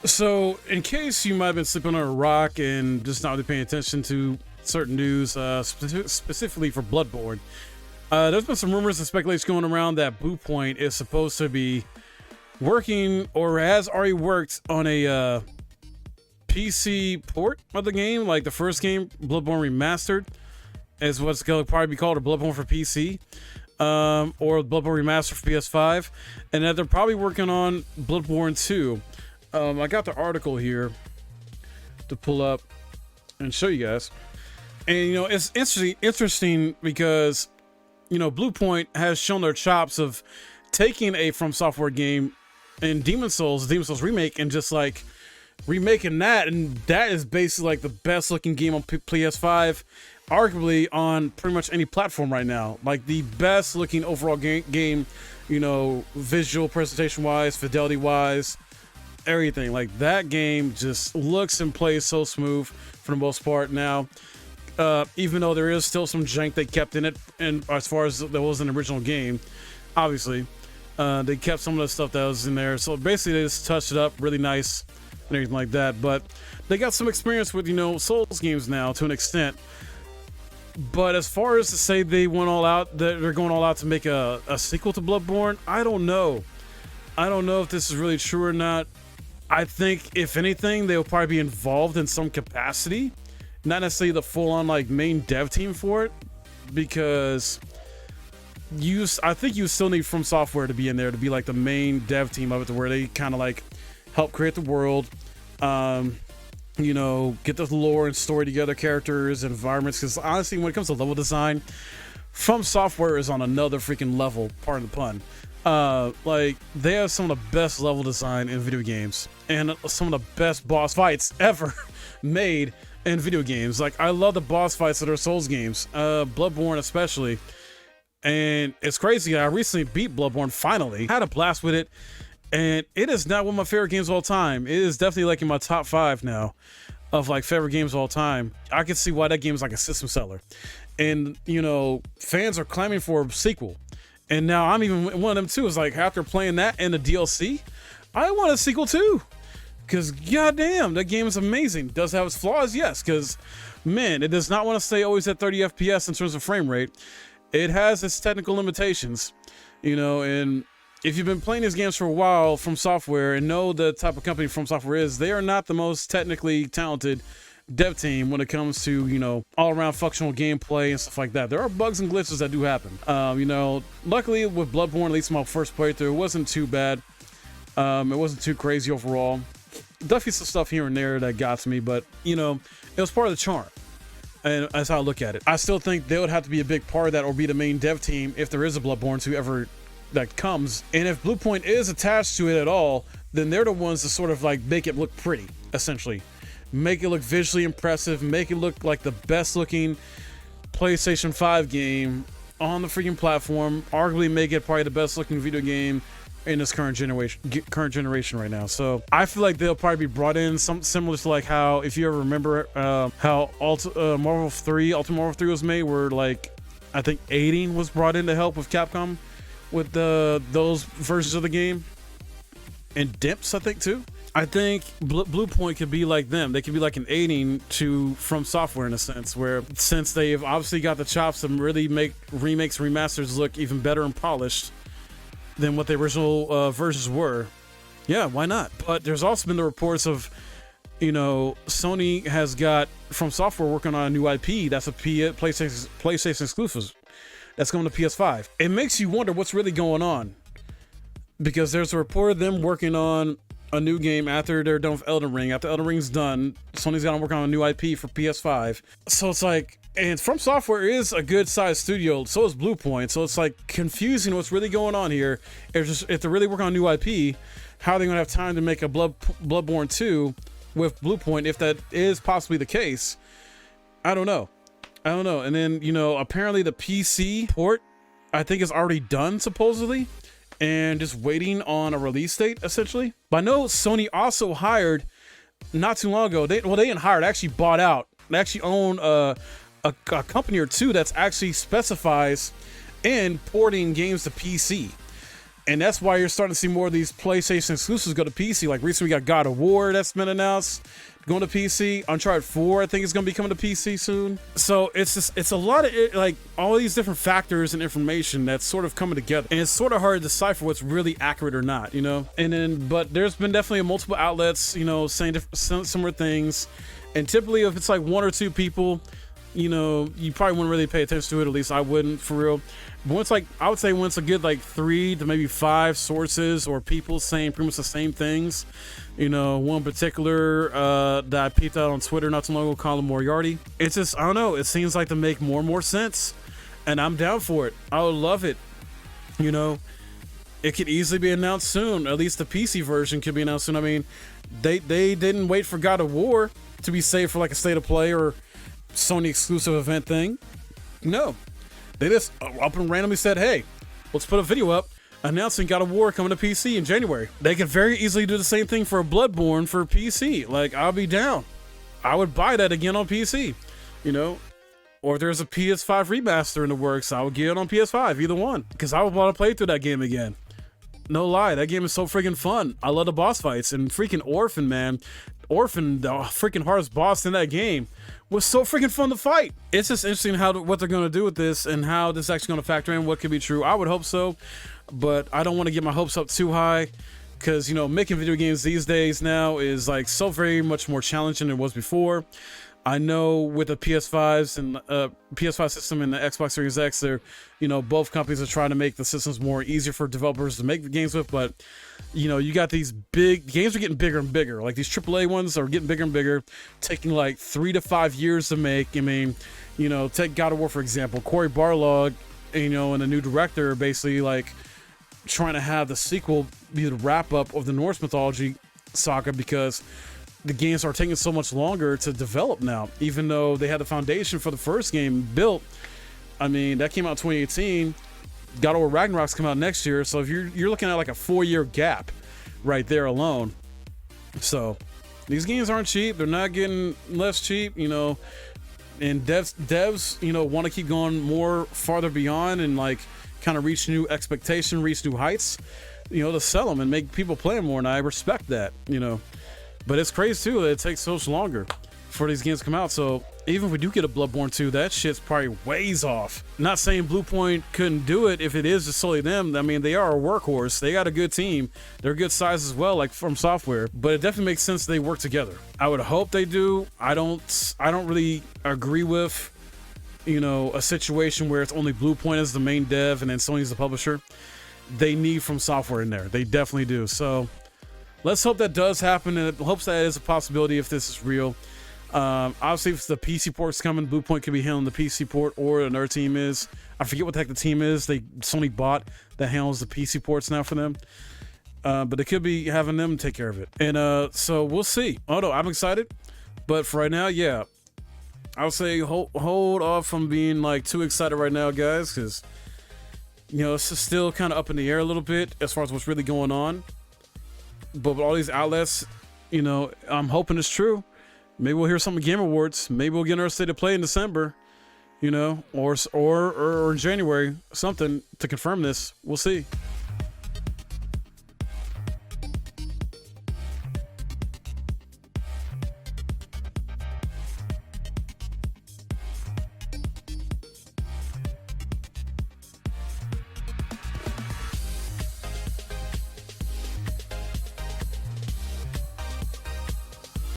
So, in case you might have been sleeping on a rock and just not really paying attention to certain news, specifically for Bloodborne, there's been some rumors and speculation going around that BluePoint is supposed to be working or has already worked on a PC port of the game, like the first game, Bloodborne Remastered, is what's going to probably be called, a Bloodborne for PC, or Bloodborne Remastered for PS5, and that they're probably working on Bloodborne 2. I got the article here to pull up and show you guys. And, it's interesting because, BluePoint has shown their chops of taking a From Software game in Demon's Souls remake, and just like remaking that. And that is basically like the best looking game on PS5, arguably on pretty much any platform right now. Like the best looking overall game, visual presentation wise, fidelity wise, everything. Like that game just looks and plays so smooth for the most part now, even though there is still some jank they kept in it, and as far as there was an original game, obviously they kept some of the stuff that was in there. So basically they just touched it up really nice and everything like that. But they got some experience with Souls games now to an extent. But as far as to say they went all out, that they're going all out to make a sequel to Bloodborne, I don't know if this is really true or not. I think, if anything, they'll probably be involved in some capacity. Not necessarily the full-on like main dev team for it, because I think you still need From Software to be in there to be like the main dev team of it, to where they kind of like help create the world, get the lore and story together, characters, environments. Because honestly, when it comes to level design, From Software is on another freaking level, pardon the pun. Like they have some of the best level design in video games, and some of the best boss fights ever made in video games. Like I love the boss fights that are Souls games, Bloodborne especially. And it's crazy, I recently beat Bloodborne finally, had a blast with it, and it is not one of my favorite games of all time. It is definitely like in my top 5 now of like favorite games of all time. I can see why that game is like a system seller, and fans are clamoring for a sequel. And now I'm even one of them too. Is like, after playing that and the DLC, I want a sequel too. Because goddamn, that game is amazing. Does have its flaws, yes. Because man, it does not want to stay always at 30 FPS in terms of frame rate. It has its technical limitations, And if you've been playing these games for a while, From Software, and know the type of company From Software is, they are not the most technically talented dev team when it comes to all-around functional gameplay and stuff like that. There are bugs and glitches that do happen. Luckily with Bloodborne, at least my first playthrough, it wasn't too bad. It wasn't too crazy overall. Definitely some stuff here and there that got to me, but it was part of the charm, and that's how I look at it. I still think they would have to be a big part of that, or be the main dev team if there is a Bloodborne 2 ever that comes. And if BluePoint is attached to it at all, then they're the ones to sort of like make it look pretty, essentially. Make it look visually impressive, make it look like the best looking PlayStation 5 game on the freaking platform, arguably make it probably the best looking video game in this current generation right now. So I feel like they'll probably be brought in, some similar to like how, if you ever remember how Ultimate Marvel 3 was made, where like I think Aiding was brought in to help with Capcom with those versions of the game, and Dimps I think too. I think BluePoint could be like them. They could be like an aiding to From Software in a sense, where since they've obviously got the chops to really make remakes, remasters look even better and polished than what the original versions were. Yeah, why not? But there's also been the reports of, Sony has got From Software working on a new IP that's a PlayStation exclusive that's going to PS5. It makes you wonder what's really going on, because there's a report of them working on a new game after they're done with Elden Ring. After Elden Ring's done, Sony's got to work on a new IP for PS5. So it's like, and From Software is a good sized studio, so is BluePoint. So it's like confusing what's really going on here. If they're really working on a new IP, how are they going to have time to make a Bloodborne 2 with BluePoint, if that is possibly the case? I don't know. And then, apparently the PC port, I think, is already done, supposedly, and just waiting on a release date, essentially. But I know Sony also hired, not too long ago, they didn't hire, they actually bought out. They actually own a company or two that's actually specifies in porting games to PC. And that's why you're starting to see more of these PlayStation exclusives go to PC. Like recently we got God of War that's been announced going to PC. Uncharted 4 I think is going to be coming to PC soon. So it's a lot of like all these different factors and information that's sort of coming together. And it's sort of hard to decipher what's really accurate or not, you know? And then, but there's been definitely multiple outlets, you know, saying similar things. And typically if it's like one or two people, you know, you probably wouldn't really pay attention to it. At least I wouldn't, for real. But once, like, I would say once a good like 3 to maybe 5 sources or people saying pretty much the same things, you know, one particular that I peeped out on Twitter not too long ago, Colin Moriarty. It's just, I don't know, it seems like to make more and more sense, and I'm down for it. I would love it. You know, it could easily be announced soon. At least the PC version could be announced soon. I mean, they didn't wait for God of War to be saved for like a state of play or Sony exclusive event thing. No, they just up and randomly said, hey, let's put a video up announcing God of War coming to PC in January. They could very easily do the same thing for a Bloodborne for PC. Like, I'll be down. I would buy that again on PC, you know? Or if there's a PS5 remaster in the works, I would get it on PS5, either one, because I would want to play through that game again. No lie, that game is so freaking fun. I love the boss fights, and freaking Orphan, man. Orphan, the freaking hardest boss in that game, was so freaking fun to fight. It's just interesting what they're going to do with this and how this is actually going to factor in what could be true. I would hope so, but I don't want to get my hopes up too high, because, you know, making video games these days now is like so very much more challenging than it was before. I know with the PS5s and PS5 system and the Xbox Series X, they're, you know, both companies are trying to make the systems more easier for developers to make the games with. But, you know, you got these big games are getting bigger and bigger. Like these AAA ones are getting bigger and bigger, taking like 3 to 5 years to make. I mean, you know, take God of War for example. Cory Barlog, you know, and the new director basically like trying to have the sequel be the wrap up of the Norse mythology saga, because the games are taking so much longer to develop now, even though they had the foundation for the first game built. I mean, that came out in 2018. God of War Ragnarok's come out next year, so if you're looking at like a 4-year gap right there alone. So these games aren't cheap. They're not getting less cheap, you know. And devs, you know, want to keep going more farther beyond and like kind of reach new expectation, reach new heights, you know, to sell them and make people play them more. And I respect that, you know. But it's crazy too that it takes so much longer for these games to come out. So even if we do get a Bloodborne 2, that shit's probably ways off. Not saying BluePoint couldn't do it if it is just solely them. I mean, they are a workhorse. They got a good team. They're good size as well, like From Software. But it definitely makes sense they work together. I would hope they do. I don't really agree with, you know, a situation where it's only BluePoint as the main dev and then Sony's the publisher. They need From Software in there. They definitely do. So let's hope that does happen, and it hopes that is a possibility if this is real. Obviously, if the PC port's coming, BluePoint could be handling the PC port, or another team is. I forget what the heck the team is. Sony bought that handles the PC ports now for them. But they could be having them take care of it. And so we'll see. Oh no, I'm excited. But for right now, yeah, I would say hold off from being like too excited right now, guys, because, you know, it's still kind of up in the air a little bit as far as what's really going on. But with all these outlets, you know, I'm hoping it's true. Maybe we'll hear something at Game Awards. Maybe we'll get our state of play in December, you know, or in January, something to confirm this. We'll see.